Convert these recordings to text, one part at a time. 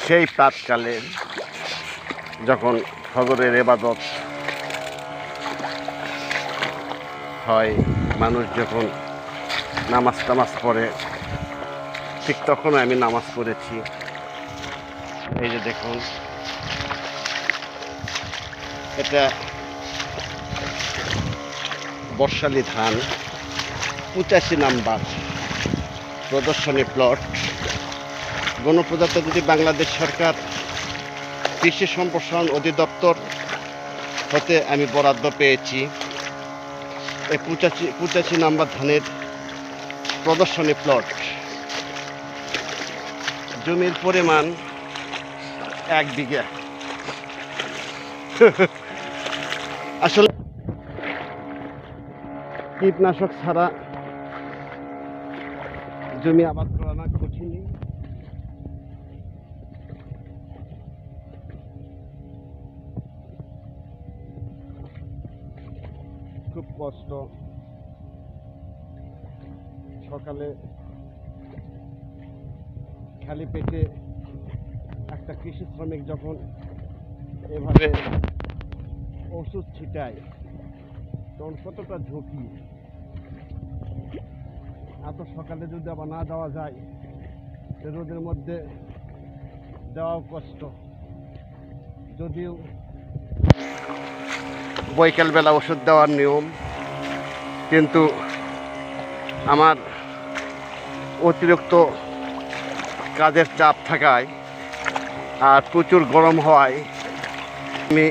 সেই প্রাতকালে যখন ফজরের ইবাদত হয়, মানুষ যখন নামাজ টামাজ পড়ে, ঠিক তখন আমি নামাজ পড়েছি। এই যে দেখুন, এটা বর্ষালি ধান 85 নাম্বার প্রদর্শনী প্লট। গণপ্রজাতন্ত্রী বাংলাদেশ সরকার কৃষি সম্প্রসারণ অধিদপ্তর হতে আমি বরাদ্দ পেয়েছি এই 85 নাম্বার ধানের প্রদর্শনী প্লট। জমির পরিমাণ 1 বিঘা। আসলে কীটনাশক ছাড়া জমি আবাদ করা না কঠিন। খুব কষ্ট। সকালে খালি পেটে একটা কৃষি শ্রমিক যখন এভাবে ওষুধ ছিটায়, তখন কতটা ঝুঁকি। এত সকালে যদি আবার না দেওয়া যায়, রোদের মধ্যে দেওয়াও কষ্ট। যদিও বৈকালবেলা ওষুধ দেওয়ার নিয়ম, কিন্তু আমার অতিরিক্ত কাজের চাপ থাকায় আর প্রচুর গরম হওয়ায় আমি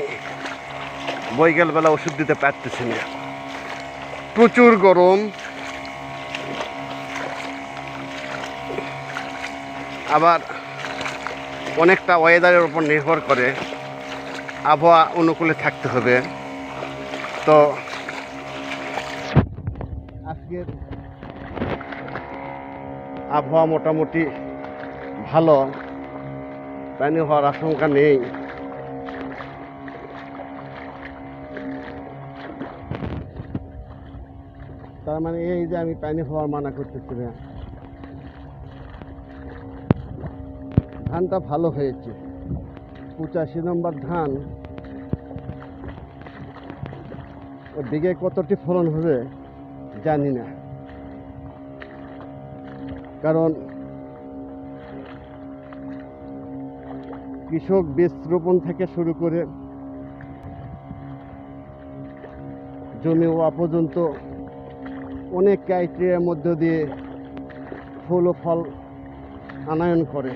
বৈকালবেলা ওষুধ দিতে পারতেছি না। প্রচুর গরম। আবার অনেকটা ওয়েদারের উপর নির্ভর করে, আবহাওয়া অনুকূলে থাকতে হবে। তো আজকের আবহাওয়া মোটামুটি ভালো, পানি হওয়ার আশঙ্কা নেই। তার মানে এই যে আমি পানি হওয়ার মানা করতেছি না। ধানটা ভালো হয়েছে, 85 নম্বর ধান। বিঘায় কতটি ফলন হবে জানি না, কারণ কৃষক বীজ রোপণ থেকে শুরু করে জমি হওয়া পর্যন্ত অনেক ক্রাইটেরিয়ার মধ্য দিয়ে ফুল ও ফল আনয়ন করে।